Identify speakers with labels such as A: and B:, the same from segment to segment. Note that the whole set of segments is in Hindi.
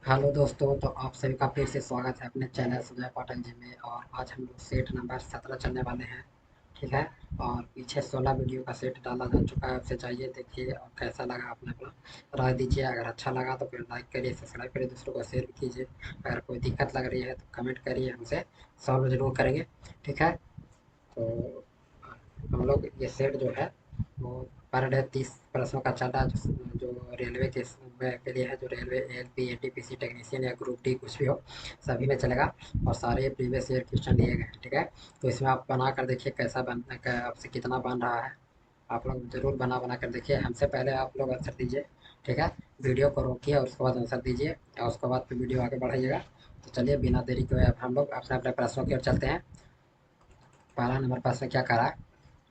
A: हेलो दोस्तों, तो आप सभी का फिर से स्वागत है अपने चैनल सुजय पाठक जी में। और आज हम लोग सेट नंबर 17 चलने वाले हैं। ठीक है। और पीछे 16 वीडियो का सेट डाला जा चुका है, आपसे चाहिए देखिए और कैसा लगा आपने अपना राय दीजिए। अगर अच्छा लगा तो फिर लाइक करिए, सब्सक्राइब करिए, दूसरों को शेयर भी कीजिए। अगर कोई दिक्कत लग रही है तो कमेंट करिए, हमसे सॉल्व जरूर करेंगे। ठीक है। तो हम लोग ये सेट जो है वो पर डे 30 प्रश्नों का चल रहा है, जो रेलवे के लिए है, जो रेलवे एलपी एनटीपीसी टेक्नीशियन या ग्रुप डी कुछ भी हो, सभी में चलेगा। और सारे प्रीवियस ईयर क्वेश्चन लिए गए हैं। ठीक है। तो इसमें आप बना कर देखिए कैसा आपसे कितना बन रहा है। आप लोग जरूर बना बना कर देखिए, हमसे पहले आप लोग आंसर दीजिए। ठीक है। वीडियो को रोकिए और उसके बाद आंसर दीजिए, और उसके बाद फिर वीडियो आगे बढ़ाइएगा। तो चलिए बिना देरी के अब हम लोग अपने अपने प्रश्नों की ओर चलते हैं। पहला नंबर प्रश्न क्या करा।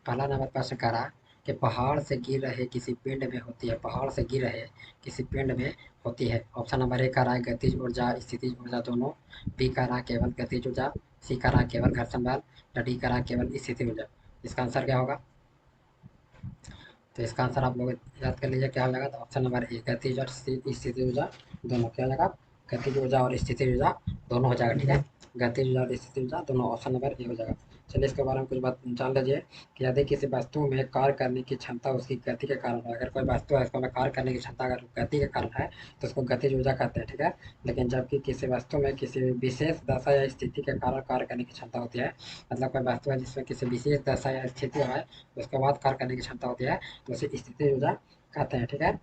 A: पहला नंबर प्रश्न करा कि पहाड़ से गिर रहे किसी पिंड में होती है। पहाड़ से गिर रहे किसी पिंड में होती है। ऑप्शन नंबर ए का रहा है गतिज ऊर्जा, स्थितिज ऊर्जा दोनों। बी का रहा केवल गतिज ऊर्जा। सी का रहा केवल घर्षण बल। या डी का रहा केवल स्थिति ऊर्जा। इसका आंसर क्या होगा? तो इसका आंसर आप लोग याद कर लीजिए क्या हो जाएगा। तो ऑप्शन नंबर ए गतिज और स्थिति ऊर्जा दोनों क्या हो जाएगा। गतिज ऊर्जा और स्थिति ऊर्जा दोनों हो जाएगा। ठीक है। गतिज ऊर्जा और स्थिति ऊर्जा दोनों, ऑप्शन नंबर ए हो जाएगा। चलिए इसके बारे में कुछ बात जान लीजिए कि यदि किसी वस्तु में कार्य करने की क्षमता उसकी गति के कारण है। अगर कोई वस्तु है उसको में कार्य करने की क्षमता अगर गति के कारण है तो उसको गतिज ऊर्जा कहते हैं। ठीक है। लेकिन जबकि किसी वस्तु में किसी विशेष दशा या स्थिति के कारण कार्य करने की क्षमता होती है, मतलब कोई वस्तु है जिसमें किसी विशेष दशा या स्थिति है उसके बाद कार्य करने की क्षमता होती है, तो उसे स्थिति ऊर्जा कहते हैं। ठीक है।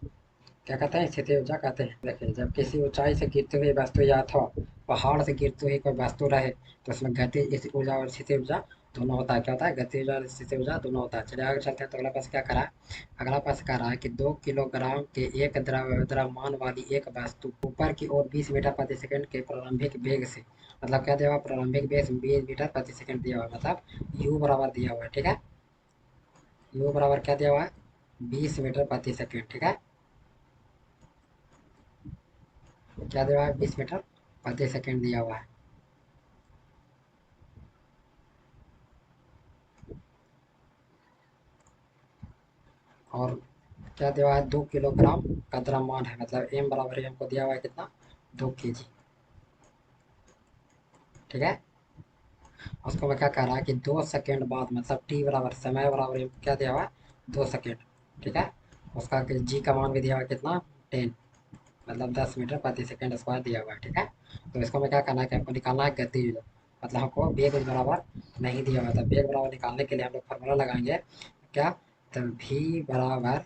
A: क्या कहते हैं? स्थिति ऊर्जा कहते हैं। देखिए, जब किसी ऊंचाई से गिरती हुई वस्तु या अथवा पहाड़ से गिरती हुई कोई वस्तु रहे तो उसमें गति ऊर्जा और स्थिति ऊर्जा दोनों होता है। क्या होता है? गति ऊर्जा और स्थिति ऊर्जा दोनों होता है। चलिए आगे चलते हैं। तो अगला प्रश्न क्या करा है। अगला प्रश्न कह रहा है कि 2 किलोग्राम के एक द्रव्यमान वाली एक वस्तु ऊपर की ओर 20 मीटर प्रति सेकंड के प्रारंभिक वेग से, मतलब क्या दिया हुआ? प्रारंभिक वेग 20 मीटर प्रति सेकंड दिया हुआ है, मतलब यू बराबर दिया हुआ है। ठीक है। यू बराबर क्या दिया हुआ है? 20 मीटर प्रति सेकंड। ठीक है। क्या दिया हुआ है? 20 मीटर प्रति सेकंड दिया हुआ है। और क्या दिया हुआ है? 2 किलोग्राम का द्रव्यमान है, मतलब एम बराबर एम को दिया हुआ है कितना? 2 केजी। ठीक है। उसको मैं क्या कह रहा है कि 2 सेकंड बाद, मतलब टी बराबर समय बराबर एम क्या दिया हुआ है? 2 सेकंड। ठीक है। उसका जी का मान भी दिया हुआ है कितना? 10, मतलब 10 मीटर प्रति सेकंड स्क्वायर दिया हुआ है। ठीक है। तो इसको मैं क्या करना है कि हमको निकालना है गति, मतलब हमको वेग बराबर नहीं दिया हुआ था। वेग बराबर निकालने के लिए हम लोग फॉर्मूला लगाएंगे क्या? तो भी बराबर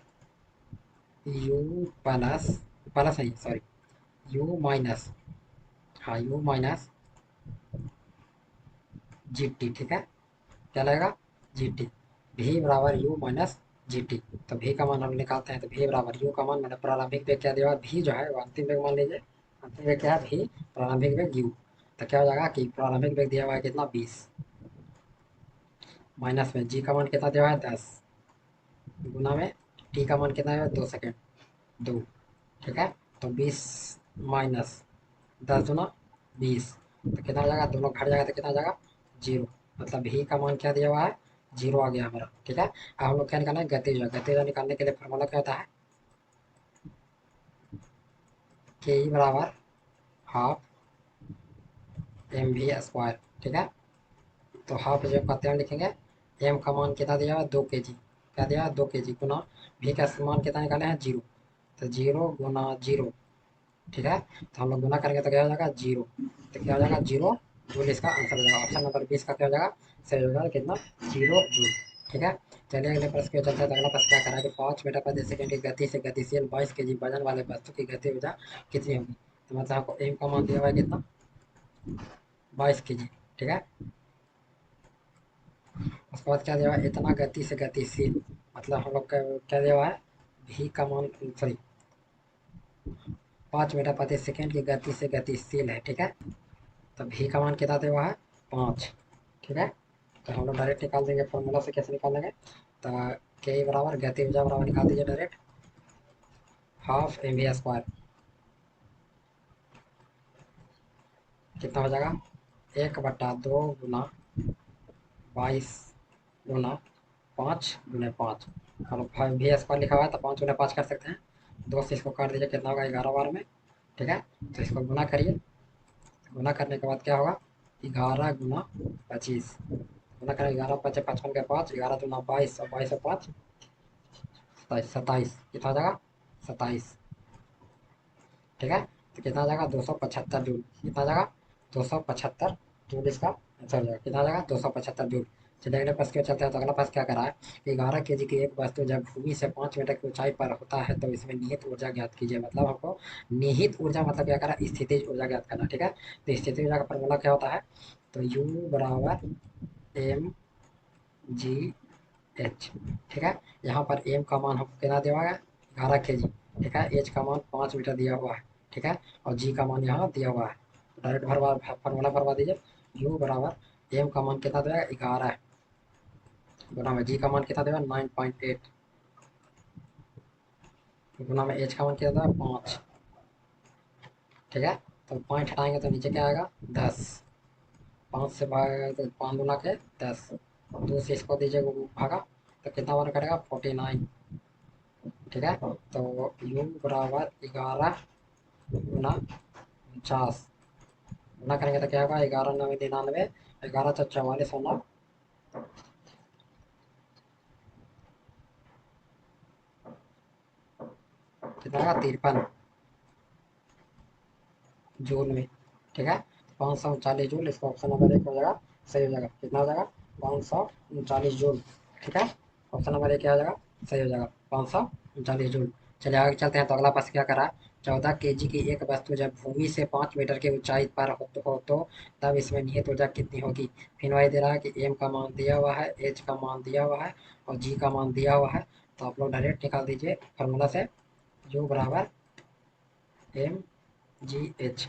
A: यू प्लस, प्लस नहीं सॉरी, यू माइनस, हाँ यू माइनस जी टी। ठीक है। क्या लगेगा? G T. भी बराबर यू माइनस जी टी। तो भी का मान हम निकालते हैं। तो भी बराबर यू का मान, मैंने प्रारंभिक वेग क्या दिया हुआ? भी जो है वो अंतिम वेग मान लीजिए। अंतिम वेग क्या है? भी। प्रारंभिक वेग यू। तो क्या हो जाएगा कि प्रारंभिक वेग दिया हुआ है कितना? 20, माइनस में जी का मान कितना दिया हुआ है? 10, गुना में टी का मान कितना है? 2 सेकेंड, 2। ठीक है। तो 20 माइनस 10 दूना 20, तो कितना आ जाएगा? दोनों घट जाएगा तो कितना आ जाएगा? 0। मतलब भी का मान क्या दिया हुआ है? 0 आ गया हमारा। ठीक है। अब हम लोग क्या निकालना है? गतिज ऊर्जा। गतिज ऊर्जा निकालने के लिए फॉर्मूला क्या होता है? के ई बराबर हाफ एम वी स्क्वायर। ठीक है। तो हाफ जो कहते हैं लिखेंगे, एम का मान कितना दिया हुआ है? 2 केजी। क्या दिया है? 2 केजी गुना भी का मान कितना निकाले हैं? 0। तो 0 गुना 0। ठीक है। तो हम लोग गुना करेंगे तो क्या हो जाएगा? 0। तो क्या हो जाएगा? 0 जूल इसका आंसर हो जाएगा। ऑप्शन नंबर 20 का क्या हो जाएगा? सही हो जाएगा कितना? 0 जूल। ठीक है। चलिए अगले प्रश्न पे चलते हैं। तो अगला प्रश्न क्या करा है कि 5 मीटर प्रति सेकंड की गति से गतिशील 22 केजी वजन वाले वस्तु की गति ऊर्जा कितनी होगी? तो मतलब आपको एम का मान दिया हुआ है कितना? 22 केजी। ठीक है। उसके बाद क्या दिया हुआ है? इतना गति से गतिशील, मतलब हम लोग का क्या दिया हुआ है? भी का मान, सॉरी, 5 मीटर प्रति सेकंड की गति से गतिशील है। ठीक है। तो भी का मान कितना दिया हुआ है? 5। ठीक है। तो हम लोग डायरेक्ट निकाल देंगे फॉर्मूला से। कैसे निकालेंगे? तो के बराबर गति ऊर्जा बराबर निकाल दीजिए direct, half M V square. कितना हो जाएगा? 1/2 गुना 22 गुना 5 गुना 5। और वी स्क्वायर लिखा हुआ है तो 5 गुना 5 कर सकते हैं। 2 से इसको काट दीजिए, कितना होगा? 11 बार में ठीक है। तो इसको गुना करिए, गुना करने के बाद क्या होगा, 11 गुना 25, गुना करें 11 × 5 = 55 के 5, 11 × 2 = 22 और 22 और 5 27, 27 कितना आ जाएगा, 27। ठीक है। तो कितना आ जाएगा, 275 जूल, कितना आ जाएगा, 275 जूल इसका आंसर हो जाएगा, कितना आ जाएगा, 275 जूल। चलिए अगले प्रश्न के चलते हैं। तो अगला प्रश्न क्या करा है कि 11 kg की एक वस्तु जब भूमि से 5 मीटर की ऊंचाई पर होता है तो इसमें निहित ऊर्जा ज्ञात कीजिए। मतलब हमको निहित ऊर्जा मतलब क्या करा, स्थितिज ऊर्जा ज्ञात करना। ठीक है। तो स्थितिज ऊर्जा का फॉर्मूला क्या होता है, तो U बराबर mgh। ठीक है। यहाँ पर m का मान हमको कितना दिया हुआ है, 11 kg। ठीक है। h का मान 5 मीटर दिया हुआ है। ठीक है। और g का मान यहाँ दिया हुआ है। डायरेक्ट भरवा फॉर्मूला भरवा दीजिए। u बराबर m का मान कितना देगा, 11 गुना में g का मान कितना देगा, 9.8 गुना में h का मान कितना देगा, 5। ठीक है। तो पॉइंट हटाएंगे तो नीचे क्या आएगा, 10। 5 से भागेगा तो 5 गुना के 10, 2 से इसको दीजिए भागा तो कितना वन करेगा, 49। ठीक है। तो u बराबर 11 गुना 49, गुना करेंगे तो क्या होगा, 11×9 = 99, 11×4 = 44 होना, कितना आएगा, 53 जूल में। ठीक है। 539 जूल, इसका ऑप्शन नंबर 1 हो जाएगा, सही हो जाएगा। कितना हो जाएगा, 539 जूल। ठीक है। ऑप्शन नंबर 1 क्या हो जाएगा, सही हो जाएगा, 539 जूल। चलिए आगे चलते हैं। तो अगला प्रश्न क्या करा, 14 kg की एक वस्तु जब भूमि से 5 मीटर की ऊंचाई पर हो तो तब इसमें निहित ऊर्जा कितनी होगी। फिर वही दे रहा है कि m का मान दिया हुआ है, h का मान दिया हुआ है और g का मान दिया हुआ है। तो आप लोग डायरेक्ट निकाल दीजिए फार्मूला से, u बराबर mgh।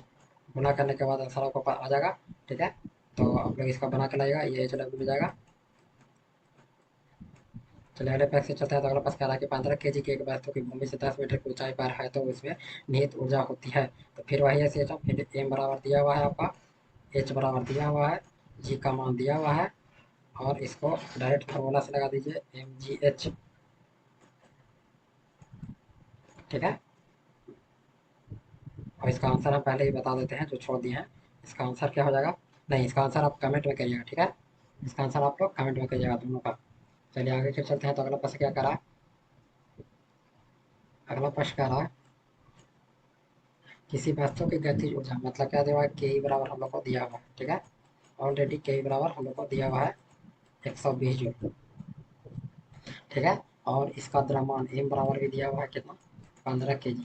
A: गुना करने के बाद आंसर आपको आ जाएगा। ठीक है। तो आप लोग इसका बना के लाइएगा, ये एच डब्ल्यू में जाएगा। चलिए अगले पैक से चलते हैं। तो अगला पास कह रहा है कि 15 kg की एक वस्तु की भूमि से 10 मीटर की ऊंचाई पर है तो उसमें निहित ऊर्जा होती है। तो फिर वही है सिस्टम, फिर एम बराबर दिया हुआ है आपका, एच बराबर दिया हुआ है, जी का मान दिया हुआ है और इसको डायरेक्ट फार्मूला से लगा दीजिए, mgh। ठीक है। और इसका आंसर हम पहले ही बता देते हैं जो छोड़ दिए हैं। इसका आंसर क्या हो जाएगा, नहीं इसका आंसर आप कमेंट में करिएगा। ठीक है। इसका आंसर आप लोग कमेंट में करिएगा दोनों का। चलिए आगे फिर चलते हैं। तो अगला प्रश्न क्या करा, अगला प्रश्न कह रहा है किसी वस्तु की गतिज ऊर्जा मतलब क्या दिया हुआ है, के ई बराबर हम लोग को दिया हुआ है। ठीक है। ऑलरेडी के ई बराबर हम लोग को दिया हुआ है 120 जूल। ठीक है। और इसका द्रव्यमान एम बराबर भी दिया हुआ है कितना, 15 kg,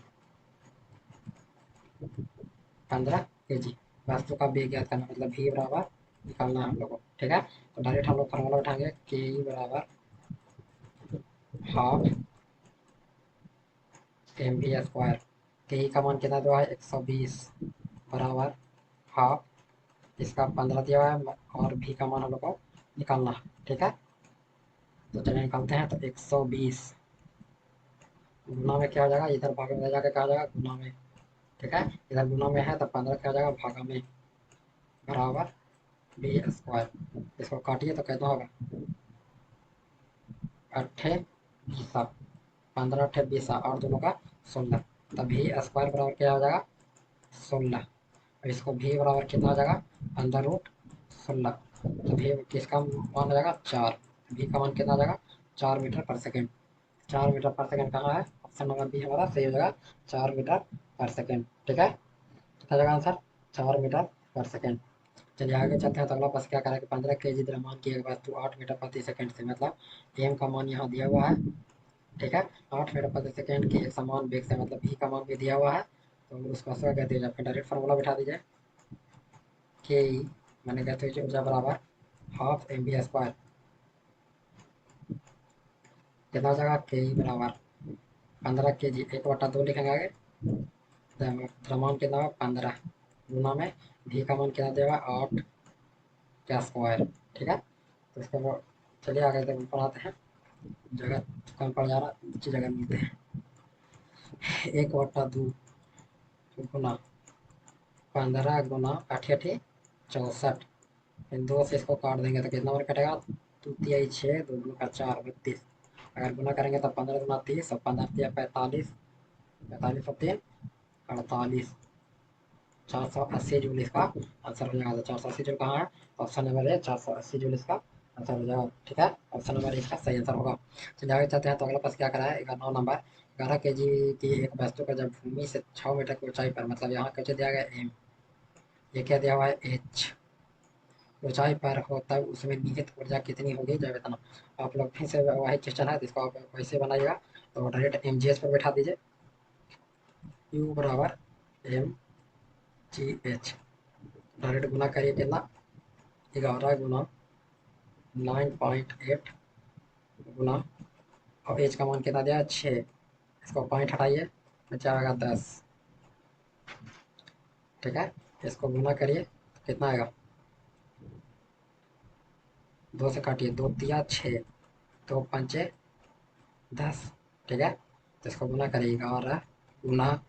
A: 15 kg। वस्तु का वेग ज्ञात करना मतलब भी बराबर निकालना है हम लोग को। ठीक है। तो डायरेक्ट हम लोग फॉर्मूला उठाएंगे, के ई बराबर हाफ एम वी स्क्वायर। के ई का मान कितना दिया हुआ है, 120 बराबर हाफ इसका 15 दिया हुआ है और भी का मान हम लोग को निकालना है। ठीक है। तो चलिए निकालते हैं। तो 120 गुना में क्या हो जाएगा, इधर भागे में जाकर क्या हो जाएगा, गुना में। ठीक है। इधर गुना में है तो 15 क्या हो जाएगा, भागा में, बराबर बी स्क्वायर। इसको काटिए तो कितना होगा, 8 बीसा, 15 8 20 और दोनों का 16। तब भी स्क्वायर बराबर क्या हो जाएगा, 16। और इसको भी बराबर कितना हो जाएगा, अंडर रूट 16। तो भी किसका मान हो जाएगा, 4। भी का मान कितना हो जाएगा, 4 मीटर पर सेकेंड। 4 मीटर पर सेकेंड कहाँ है, ऑप्शन नंबर बी हमारा सही हो जाएगा, 4 मीटर पर सेकेंड। ठीक है। कितना जाएगा आंसर, 4 मीटर पर सेकेंड। चलिए आगे चलते हैं। तो अगला प्रश्न क्या करें कि 15 kg द्रव्यमान की एक वस्तु 8 मीटर प्रति सेकेंड से, मतलब एम का मान यहाँ दिया हुआ है। ठीक है। 8 मीटर प्रति सेकेंड के एक समान वेग से, मतलब ई का मान भी दिया हुआ है। तो उस वस्तु का गति ऊर्जा फिर डायरेक्ट फार्मूला बिठा दीजिए, के ई मैंने गति ऊर्जा बराबर हाफ एम बी स्क्वायर। कितना हो जाएगा, के ई बराबर 15 kg 1/2 लिखेंगे आगे। द्रव्यमान कितना हुआ, 15 गुना में भी का मान कितना देगा, 8 का स्क्वायर। ठीक है। तो इसको चलिए आगे तक पढ़ाते हैं, जगह कम पड़ जा रहा, अच्छी जगह मिलते हैं। 1/2 गुना 15 गुना 8 8 64, फिर 2 से इसको काट देंगे तो कितना और कटेगा, 2 तिहाई 6, 2 दूनी का 4 32। अगर गुना करेंगे तो 15 गुना 30 और 15 तिया 45, 45 और 3 48। 480 जूल इसका आंसर हो जाएगा। तो 480 जूल कहाँ है? ऑप्शन नंबर ए 480 जूल इसका आंसर हो जाएगा। ठीक है, ऑप्शन नंबर इसका सही आंसर होगा। चलिए आगे चलते हैं। तो अगला प्रश्न क्या करा है? 9 नंबर, 11 kg की एक वस्तु को जब भूमि से 6 मीटर की ऊंचाई पर, मतलब यहाँ कैसे दिया गया एम, ये क्या दिया हुआ है एच, ऊंचाई पर हो तब उसमें निहित ऊर्जा कितनी होगी जब इतना। आप लोग फिर से वही क्वेश्चन है जिसको आप वैसे बनाइएगा। तो डायरेक्ट एम जी एच पर बैठा दीजिए। यू बराबर एम जी एच, डायरेक्ट गुना करिए कितना, 11 गुना 9.8 गुना, और एच का मान कितना दिया है 6, इसको पॉइंट हटाइए, बचा होगा 10। ठीक है, इसको गुना करिए तो कितना आएगा, 2 से काटिए, 2 तिया 6, 2 पंचे 10। ठीक है, तो इसको गुना करिए, 11 गुना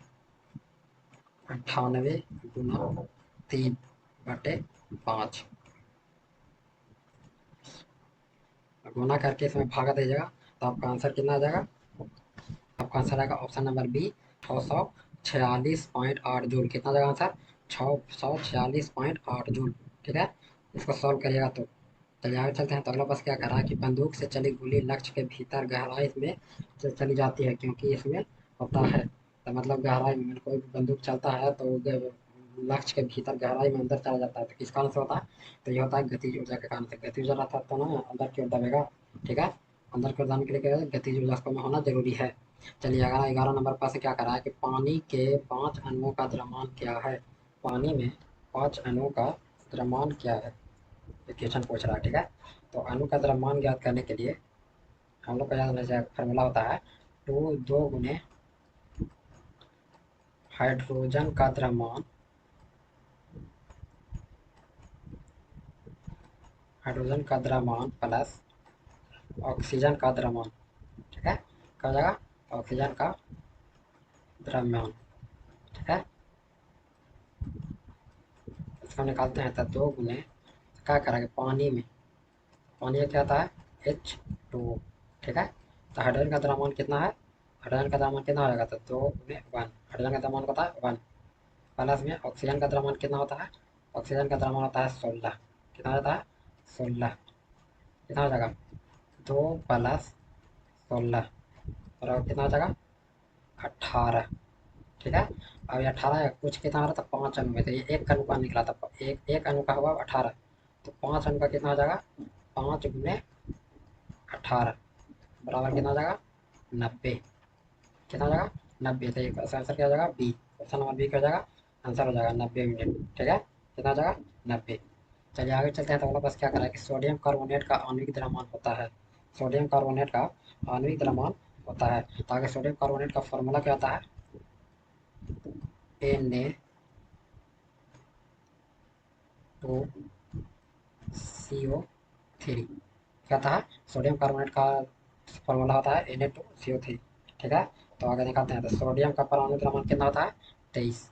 A: 98 गुना 3/5, गुना करके इसमें भागा दीजिएगा। तो आपका आंसर कितना आ जाएगा? आपका आंसर आएगा ऑप्शन नंबर बी, 646.8 जूल। कितना आ जाएगा आंसर? 646.8 जूल। ठीक है, इसको सॉल्व करिएगा। तो चलिए आगे चलते हैं। तो अगला बस क्या कर रहा है कि बंदूक से चली गोली लक्ष्य के भीतर गहराई में चली जाती है, क्योंकि इसमें होता है, तो मतलब गहराई में कोई भी बंदूक चलता है तो लक्ष्य के भीतर गहराई में अंदर चला जाता है, तो किस कारण से होता है? तो ये होता है गतिज ऊर्जा के कारण से। गतिज ऊर्जा रहता है तो ना अंदर की ओर दबेगा। ठीक है, अंदर की ओर जाने के लिए क्या है? गतिज ऊर्जा को में होना जरूरी है। चलिए अगला 11 नंबर पर से क्या करा है कि पानी के 5 अणुओं का द्रव्यमान क्या है? पानी में 5 अणुओं का द्रव्यमान क्या है, क्वेश्चन पूछ रहा है। ठीक है, तो अणु का द्रव्यमान ज्ञात करने के लिए हम लोग का याद रहना चाहिए, फॉर्मूला होता है 2 गुने हाइड्रोजन का द्रव्यमान, हाइड्रोजन का द्रव्यमान प्लस ऑक्सीजन का द्रव्यमान। ठीक है, क्या हो जाएगा? ऑक्सीजन का द्रव्यमान। ठीक है, इसको निकालते हैं। तो 2 गुने क्या करेंगे, पानी में, पानी में क्या आता है H2। ठीक है, तो हाइड्रोजन का द्रव्यमान कितना है? हाइड्रोजन का द्रव्यमान कितना हो जाएगा? तो 2 गुने 1, हाइड्रोजन का द्रव्यमान होता है 1, प्लस में ऑक्सीजन का द्रव्यमान कितना होता है? ऑक्सीजन का द्रव्यमान होता है 16। कितना होता है? 16। कितना हो जाएगा? 2 + 16 और कितना हो जाएगा? 18। ठीक है, अब ये 18 है, कुछ कितना आ रहा था? 5 अणु में, तो ये एक अणु का निकला था, एक एक अणु का हुआ 18, तो 5 अणु का कितना हो जाएगा? 5 गुने 18 बराबर कितना हो जाएगा? 90। कितना हो जाएगा? 90। तो एक आंसर क्या हो जाएगा? बी, ऑप्शन नंबर बी क्या हो जाएगा? आंसर हो जाएगा 90 यूनिट। ठीक है, कितना हो जाएगा? 90। चलिए आगे चलते हैं। तो अगला बस क्या करा है कि सोडियम कार्बोनेट का आणविक द्रव्यमान होता है, सोडियम कार्बोनेट का आणविक द्रव्यमान होता है। तो आगे सोडियम कार्बोनेट का फॉर्मूला क्या होता है? Na2CO3। क्या था? सोडियम कार्बोनेट का फॉर्मूला होता है Na2CO3। ठीक है, तो आगे दिखाते हैं। तो सोडियम का परमाणु द्रव्यमान कितना होता है? 23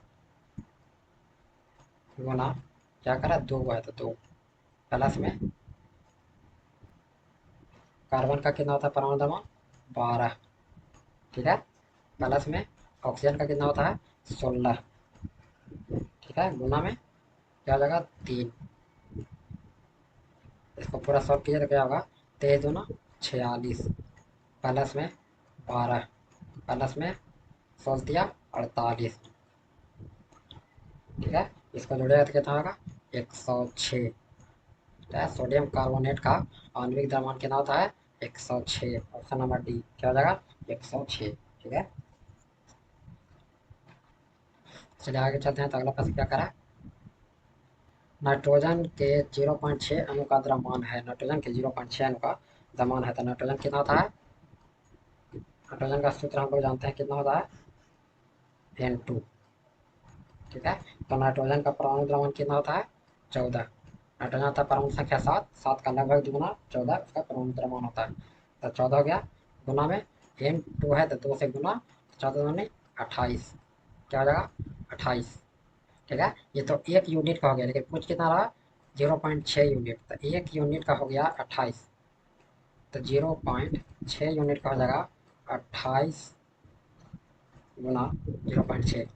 A: गुना, क्या करा, 2 है तो 2, प्लस में कार्बन का कितना होता है परमाणु द्रव्यमान? 12। ठीक है, प्लस में ऑक्सीजन का कितना होता है? 16। ठीक है, गुना में क्या हो जाएगा? 3। इसको पूरा सॉल्व कीजिए तो क्या होगा? 23 दूना 46, प्लस में 12, प्लस में 16 48। ठीक है, इसको जोड़ेगा तो कितना होगा? 106। ठीक है, सोडियम कार्बोनेट का आणविक द्रव्यमान कितना होता है? 106, ऑप्शन नंबर डी क्या हो जाएगा? 106। ठीक है, चलिए आगे चलते हैं। तो अगला प्रश्न क्या करा? नाइट्रोजन के 0.6 अणु का द्रव्यमान है, नाइट्रोजन के 0.6 अणु का द्रव्यमान है, तो नाइट्रोजन कितना होता है? नाइट्रोजन का सूत्र हम लोग जानते हैं, कितना होता है? N2। ठीक है, तो नाइट्रोजन का परमाणु द्रव्यमान कितना होता है? 14। नाइट्रोजन होता है परमाणु संख्या 7, 7 का लगभग दुगुना 14 उसका परमाणु द्रव्यमान होता है। तो 14 हो गया, गुना में N2 है तो 2 से गुना, 14 दूनी 28, क्या हो जाएगा? 28। ठीक है, ये तो एक यूनिट का हो गया, लेकिन पूछ कितना रहा? 0.6 यूनिट, तो एक यूनिट का हो गया 28, तो 0.6 यूनिट का हो जाएगा 28 गुना 0.6,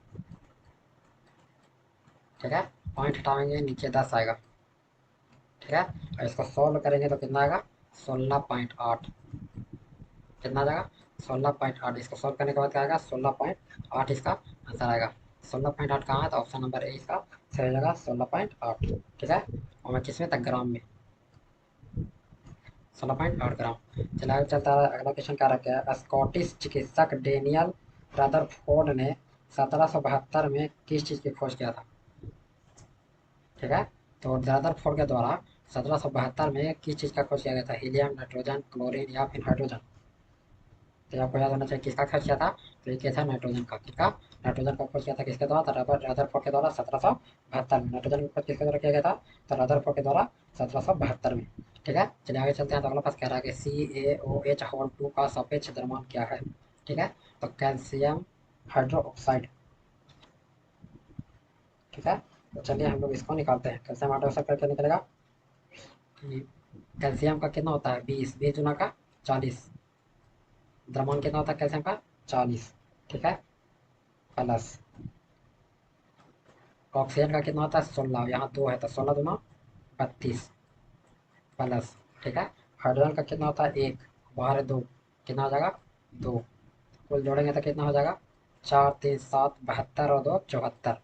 A: ठीक है। पॉइंट हटाएंगे नीचे 10 आएगा। ठीक है। और इसको सोल्व करेंगे तो कितना आएगा? 16.8। कितना आ जाएगा? 16.8। इसको सॉल्व करने के बाद क्या आएगा? 16.8 इसका आंसर आएगा। 16.8 कहाँ है? तो ऑप्शन नंबर ए इसका सही हो जाएगा, 16.8। ठीक है। और मैं किसमें तक? ग्राम में। 16.8 ग्राम। चलिए आगे चलता है। अगला क्वेश्चन क्या रखा है? स्कॉटिश चिकित्सक डेनियल रदरफोर्ड ने 1772 में किस चीज़ की खोज किया था? ठीक है। तो रदरफोर्ड के द्वारा 1772 में किस चीज़ का खोज किया गया था? हीलियम, नाइट्रोजन, क्लोरीन या फिर हाइड्रोजन? तो आपको याद होना चाहिए किसका खोज किया था। तो ये क्या था? नाइट्रोजन का। किसका? नाइट्रोजन का खोज किया था किसके द्वारा? तो रदरफोर्ड के द्वारा 1772 में। नाइट्रोजन का खोज किसके द्वारा किया गया था? तो रदरफोर्ड के द्वारा 1772 में। ठीक है। चलिए आगे चलते हैं। तो अगला पास कह रहा है कि CaOH होल 2 का सापेक्ष द्रव्यमान क्या है? ठीक है। तो कैल्शियम हाइड्रोक्साइड। ठीक है। तो चलिए हम लोग इसको निकालते हैं। कैल्शियम हाइड्रोक्साइड करके निकलेगा कि कैल्शियम का कितना होता है? 20 गुना का 40। द्रव्यमान कितना होता है कैल्शियम का? 40। ठीक है। प्लस ऑक्सीजन का कितना होता है? 16। यहाँ 2 है तो 16 दूना 32 प्लस। ठीक है। हाइड्रोजन का कितना होता है? 1। बाहर है 2। कितना हो जाएगा? 2। कुल जोड़ेंगे तो कितना हो जाएगा? 4 3 7 72 और 2 74।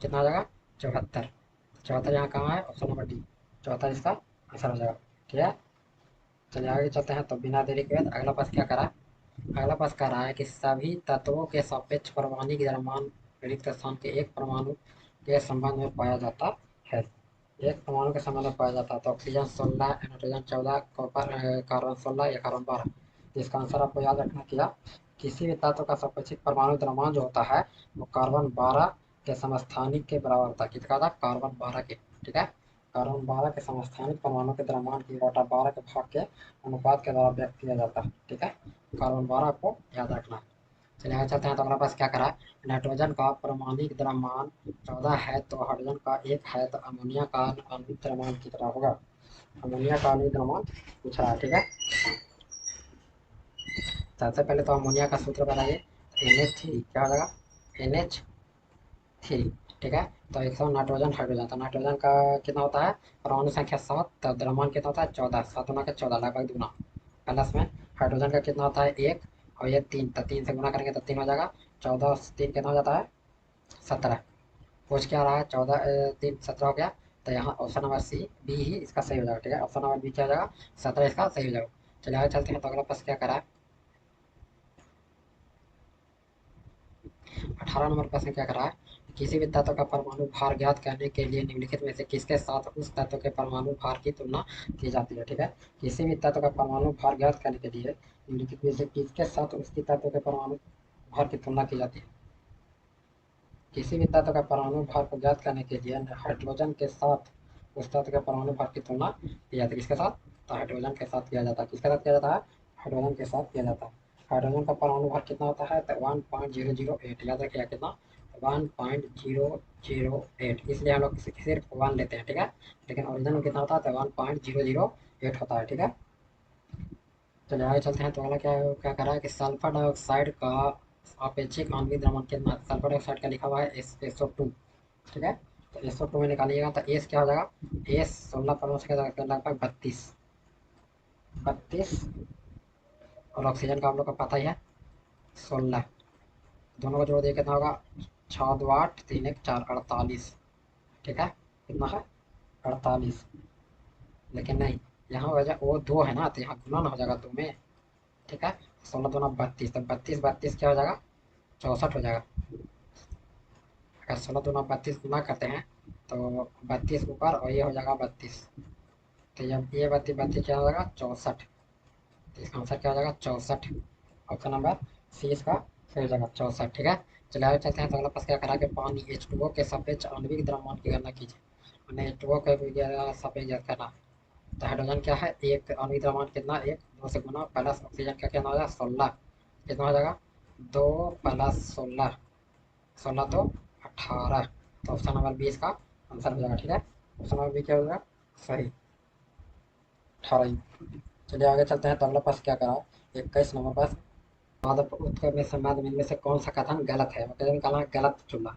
A: कितना हो जाएगा? 74। 74 यहाँ कहाँ है? Option number D. 74 इसका आंसर हो जाएगा। ठीक है। चलिए आगे चलते हैं। तो बिना देरी के बाद अगला पास क्या करा? अगला पास कह रहा है कि सभी तत्वों के सापेक्ष परमाणु द्रव्यमान रिक्त स्थान के एक परमाणु के संबंध में पाया जाता है। एक परमाणु के संबंध में पाया जाता है। तो ऑक्सीजन 16, नाइट्रोजन 14, कॉपर कार्बन 16 या कार्बन 12। इसका आंसर आपको याद रखना किया। किसी भी तत्व का सापेक्षिक परमाणु द्रव्यमान जो होता है वो कार्बन 12 के समस्थानिक के बराबर होता है। किसका था? कार्बन 12 के। ठीक है। कार्बन 12 के समस्थानिक परमाणु के द्रव्यमान की बटा 12 के भाग के अनुपात के द्वारा व्यक्त किया जाता है। ठीक है। कार्बन 12 को याद रखना है। चलिए आगे चलते हैं। तो अगला पास क्या करा? नाइट्रोजन का परमाणिक द्रव्यमान 14 है तो हाइड्रोजन का 1 है तो अमोनिया का आणविक द्रव्यमान कितना होगा? अमोनिया का आणविक द्रव्यमान पूछ रहा है। ठीक है। सबसे पहले तो अमोनिया का सूत्र बनाइए। NH3 क्या हो जाएगा? NH3। ठीक है। तो 100 नाइट्रोजन हाइड्रोजन। तो नाइट्रोजन का कितना होता है? परमाणु संख्या 7 तो द्रव्यमान कितना होता है? 14। 7 गुना के 14 लगभग दूना। प्लस में हाइड्रोजन का कितना होता है? 1 और ये 3 तो 3 से गुना करेंगे तो 3 हो जाएगा। 14 3 कितना हो जाता है? 17। पूछ क्या रहा है? 14 3 17 हो गया। तो यहाँ ऑप्शन नंबर सी बी ही इसका सही हो जाएगा। ठीक है। ऑप्शन नंबर बी क्या हो जाएगा? 17 इसका सही हो जाएगा। चलिए आगे चलते हैं। तो अगला प्रश्न क्या करा है? 18 नंबर प्रश्न क्या करा है? किसी भी तत्व का परमाणु भार ज्ञात करने के लिए निम्नलिखित में से किसके साथ उस तत्व के परमाणु भार की तुलना की जाती है? ठीक है। किसी भी तत्व का परमाणु भार ज्ञात करने के लिए निम्नलिखित में से किसके साथ उसकी तत्व के परमाणु भार की तुलना की जाती है? किसी भी तत्व का परमाणु भार को ज्ञात करने के लिए हाइड्रोजन के साथ उस तत्व के परमाणु भार की तुलना की जाती है। किसके साथ? तो हाइड्रोजन के साथ किया जाता है। किसके साथ किया जाता है? हाइड्रोजन के साथ किया जाता है। हाइड्रोजन का परमाणु भार कितना होता है? तो 1.008। याद रखिए कितना? 1.008। इसलिए हम लोग सिर्फ 1 लेते हैं। ठीक है। लेकिन ओरिजिनल में कितना होता है? तो 1.008 होता है। ठीक है। चलिए आगे चलते हैं। तो अगला क्या क्या करा है कि सल्फर डाइऑक्साइड का सापेक्षिक आणविक द्रव्यमान कितना है? सल्फर डाइऑक्साइड का लिखा हुआ है SO2। ठीक है। तो SO2 में निकालिएगा तो एस क्या हो जाएगा? एस 16 परमाणु से लगभग 32। और ऑक्सीजन का हम लोग का पता ही है 16। दोनों को जोड़ दिए कितना होगा? 6 2 8 3 1 4 48। ठीक है। कितना है? 48। लेकिन नहीं, यहाँ वजह वो 2 है ना तो यहाँ गुणन हो जाएगा 2 में। ठीक है। 16 दूना 32 तो 32 32 क्या हो जाएगा? 64 हो जाएगा। अगर 16 दूना 32 गुना करते हैं तो 32 ऊपर और ये हो जाएगा 32। तो जब ये 32 32 क्या हो जाएगा? 64। तो इसका आंसर क्या हो जाएगा? 64। ऑप्शन नंबर सी इसका सही हो जाएगा, 64। ठीक है। चलिए आगे चलते हैं। तो अगला प्रश्न क्या करा कि पानी H2O के सापेक्ष आणविक द्रव्यमान की गणना कीजिए। हमने H2O के सापेक्ष ज्ञात करना। तो हाइड्रोजन क्या है? एक आणविक द्रव्यमान कितना? 1 2 से गुना प्लस ऑक्सीजन का कितना हो जाएगा? 16। कितना हो जाएगा? 2 प्लस 16। 16 तो 18। तो ऑप्शन नंबर बी इसका आंसर हो जाएगा। ठीक है। ऑप्शन नंबर बी क्या हो जाएगा? सही, 18 ही। चलिए आगे चलते हैं। तो अगला प्रश्न क्या करा? 21 नंबर प्रश्न। पादप उत्क्रम में संवाद में इनमें से कौन सा कथन गलत है? मतलब निकालना है गलत चुनना।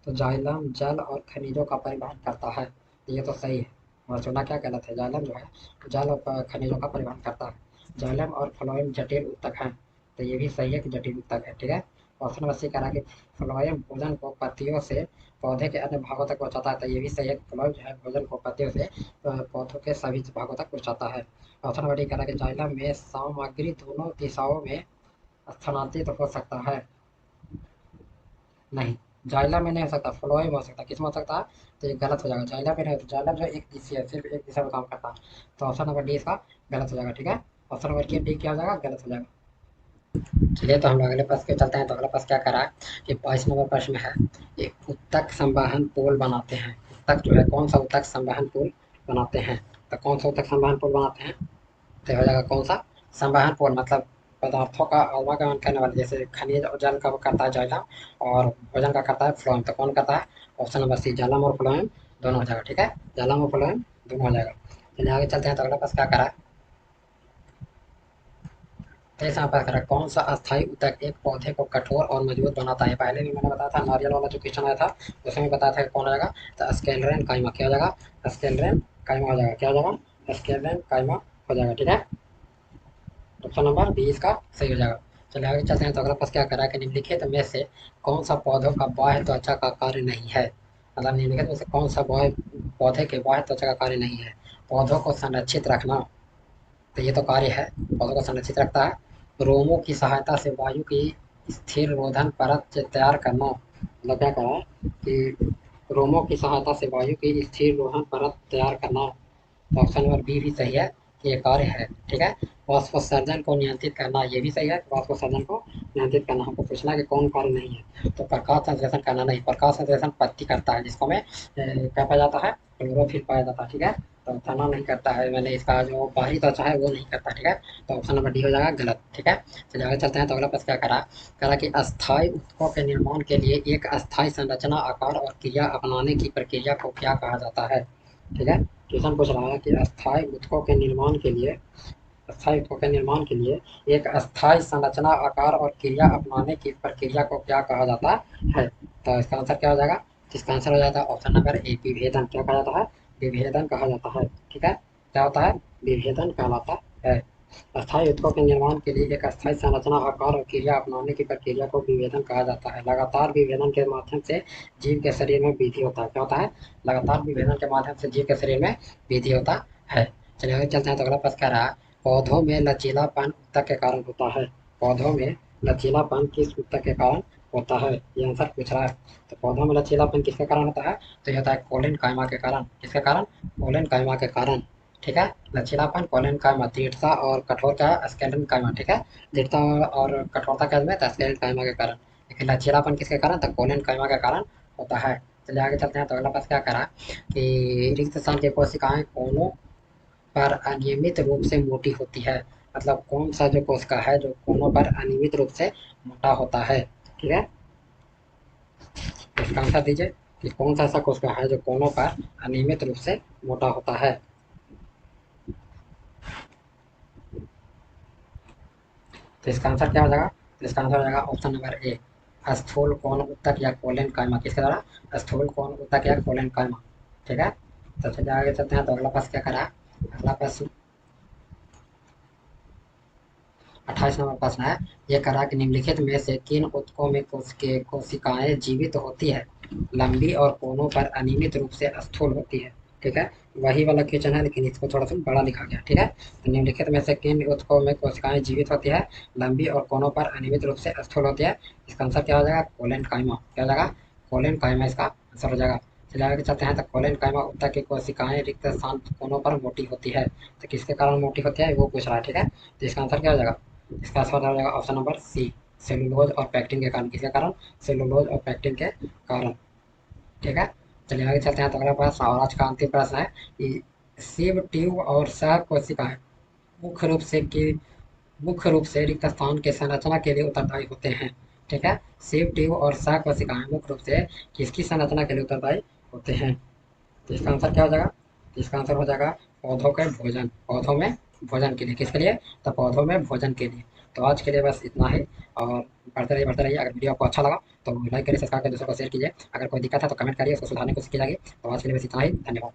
A: तो जाइलम जल और खनिजों का परिवहन करता है, तो ये तो सही है। और चुना क्या गलत है, जाइलम जो है जल और खनिजों का परिवहन करता है। जाइलम और फ्लोएम जटिल ऊतक हैं, तो ये भी सही है कि जटिल ऊतक है, ठीक है। ऑप्शन नंबर सी कह रहा है कि फ्लोएम भोजन को पत्तियों से पौधे के अन्य भागों तक पहुंचाता है, तो ये भी सही है कि फ्लोएम जो है भोजन को पत्तियों से पौधों के सभी भागों तक पहुंचाता है। ऑप्शन नंबर डी कह रहा है कि जाइलम में सामग्री दोनों दिशाओं में स्थानांतरित हो सकता है। नहीं, जाइलम में नहीं हो सकता, फ्लोएम हो सकता है। किस में हो सकता है, तो ये गलत हो जाएगा। जाइलम में नहीं होता, जाइलम जो एक दिशा है, सिर्फ एक दिशा में काम करता है। तो ऑप्शन नंबर डी इसका गलत हो जाएगा, ठीक है। ऑप्शन नंबर डी क्या हो जाएगा, गलत हो जाएगा। चलिए, तो हम लोग अगले प्रश्न पे चलते हैं। तो अगला प्रश्न क्या करा है कि 22 नंबर प्रश्न में है, एक उत्तक संवहन पुल बनाते हैं। उत्तक जो है, कौन सा उत्तक संवहन पुल बनाते हैं, तो कौन सा उत्तक संवहन पुल बनाते हैं, तो हो जाएगा कौन सा संवहन पुल, मतलब पदार्थों का आवागमन करने वाले, जैसे खनिज और जल का करता है जाइलम, और भोजन का करता है फ्लोएम, तो कौन करता है, ऑप्शन नंबर सी जाइलम और फ्लोएम दोनों हो जाएगा, ठीक है। जाइलम और फ्लोएम दोनों हो जाएगा। चलिए आगे चलते हैं। तो अगला प्रश्न क्या करा है, तेईस यहाँ पर करा, कौन सा अस्थायी ऊतक एक पौधे को कठोर और मजबूत बनाता है। पहले भी मैंने बताया था, नारियल वाला जो क्वेश्चन आया था उसमें बताया था कि कौन आ जाएगा, तो स्केलरेन काइमा क्या हो जाएगा, स्केलरेन काइमा हो जाएगा, क्या हो जाएगा, स्केलरेन काइमा हो जाएगा, ठीक है। ऑप्शन नंबर बी इसका सही हो जाएगा। चलिए आगे चलते हैं। तो अगला प्रश्न क्या करा है कि निम्नलिखित में से कौन सा पौधों का बाह्य त्वचा का कार्य नहीं है, मतलब निम्नलिखित में से कौन सा पौधे के बाह्य त्वचा का कार्य नहीं है। पौधों को संरक्षित रखना, तो ये तो कार्य है, पौधों को संरक्षित रखता है। रोमों की सहायता से वायु की स्थिर रोधन परत तैयार करना, मतलब क्या करा है कि रोमों की सहायता से वायु की स्थिर रोधन परत तैयार करना, तो ऑप्शन नंबर बी भी सही है कि ये कार्य है, ठीक है। वाष्पोत्सर्जन को नियंत्रित करना, ये भी सही है, वाष्पोत्सर्जन को नियंत्रित करना। हमको पूछना है कि कौन कार्य नहीं है, तो प्रकाश संश्लेषण करना नहीं, प्रकाश संश्लेषण पत्ती करता है, जिसको में क्या पाया जाता है, क्लोरोफिल पाया जाता है, ठीक है। तो तना नहीं करता है, मैंने इसका जो बाहरी त्वचा है वो नहीं करता, ठीक है। तो ऑप्शन नंबर डी हो जाएगा गलत, ठीक है। चलिए आगे चलते हैं। तो अगला प्रश्न क्या करा कि अस्थायी ऊतकों के निर्माण के लिए एक अस्थायी संरचना, आकार और क्रिया अपनाने की प्रक्रिया को क्या कहा जाता है, ठीक है। क्वेश्चन पूछ रहा है कि अस्थायी ऊतकों के निर्माण के लिए एक अस्थायी संरचना, आकार और क्रिया अपनाने की प्रक्रिया को क्या कहा जाता है, तो इसका आंसर क्या हो जाएगा, इसका आंसर हो जाता है ऑप्शन नंबर ए विभेदन, क्या कहा जाता है, विभेदन कहा जाता है, ठीक है। क्या होता है, विभेदन कहलाता है। अस्थायी ऊतकों के निर्माण के लिए एक अस्थायी संरचना, आकार और क्रिया अपनाने की प्रक्रिया को विभेदन कहा जाता है। लगातार विभेदन के माध्यम से जीव के शरीर में वृद्धि होता है, क्या होता है, लगातार विभेदन के माध्यम से जीव के शरीर में वृद्धि होता है। चलिए आगे चलते हैं। तो अगला प्रश्न क्या रहा, पौधों में लचीलापन ऊतक के कारण होता है। पौधों में लचीलापन किस ऊतक के कारण होता है, ये आंसर पूछ रहा है। तो पौधों में लचीलापन किसके कारण होता है, तो ये होता है कोलिन कायमा के कारण, किसके कारण, कोलिन कायमा के कारण, ठीक है। लचीलापन कोलिन कायमा, दृढ़ता और कठोरता स्केलेटन कायमा, ठीक है। दृढ़ता और कठोरता क्या है, स्केलेटन कायमा के कारण, लेकिन लचीलापन किसके कारण, तो कोलिन कायमा के कारण होता है। चलिए आगे चलते हैं। तो अगला प्रश्न क्या करा कि रिक्त स्थान की कोशिकाएं कोनों पर अनियमित रूप से मोटी होती है, मतलब कौन सा जो कोशिका है जो कोनों पर अनियमित रूप से मोटा होता है, ठीक है। इसका आंसर दीजिए कि कौन सा ऐसा कोशिका है जो कोनों पर अनियमित रूप से मोटा होता है, तो इसका आंसर क्या हो जाएगा, तो इसका आंसर हो जाएगा ऑप्शन नंबर ए स्थूल कोण ऊतक या कोलेन कायमा, किसके द्वारा, स्थूल कोण ऊतक या कोलेन कायमा, ठीक है। तो चलिए आगे चलते हैं। तो अगला प्रश्न क्या करा, अगला प्रश्न 28 नंबर प्रश्न है, ये करा कि निम्नलिखित में से किन ऊतकों में कोशिकाएं जीवित होती है, लंबी और कोनों पर अनियमित रूप से स्थूल होती है, ठीक है। वही वाला क्वेश्चन है लेकिन इसको थोड़ा सा बड़ा लिखा गया, ठीक है। तो निम्नलिखित में से किन ऊतकों में कोशिकाएं जीवित होती है, लंबी और कोनों पर अनियमित रूप से स्थूल होती है, इसका आंसर क्या हो जाएगा, कोलेन कायमा, क्या हो जाएगा, कोलेन कायमा इसका आंसर हो जाएगा। चलिए आगे चलते हैं। तो कोलेन कायमा ऊतक की कोशिकाएं रिक्त स्थान कोनों पर मोटी होती है, तो किसके कारण मोटी होती है वो पूछ रहा है, ठीक है। तो इसका आंसर क्या हो जाएगा, इसका आंसर हो जाएगा ऑप्शन नंबर सी सेलुलोज और पैक्टिन के कारण, किसके कारण, सेलुलोज और पैक्टिन के कारण, ठीक है। चलिए आगे चलते हैं। तो अगला प्रश्न और आज का अंतिम प्रश्न है कि सिव ट्यूब और सह कोशिकाएं मुख्य रूप से कि मुख्य रूप से रिक्त स्थान के संरचना के लिए उत्तरदायी होते हैं, ठीक है। सिव ट्यूब और सह कोशिकाएं मुख्य रूप से किसकी संरचना के लिए उत्तरदायी होते हैं, तो इसका आंसर क्या हो जाएगा, तो इसका आंसर हो जाएगा पौधों के भोजन, पौधों में भोजन के लिए, किसके लिए? तो पौधों में भोजन के लिए। तो आज के लिए बस इतना ही, और बढ़ते रहिए। अगर वीडियो आपको अच्छा लगा तो लाइक करिए, सब्सक्राइब करिए, दूसरों को शेयर कीजिए। अगर कोई दिक्कत है तो कमेंट करिए, उसको सुधारने की कोशिश की जाएगी। तो आज के लिए बस इतना ही, धन्यवाद।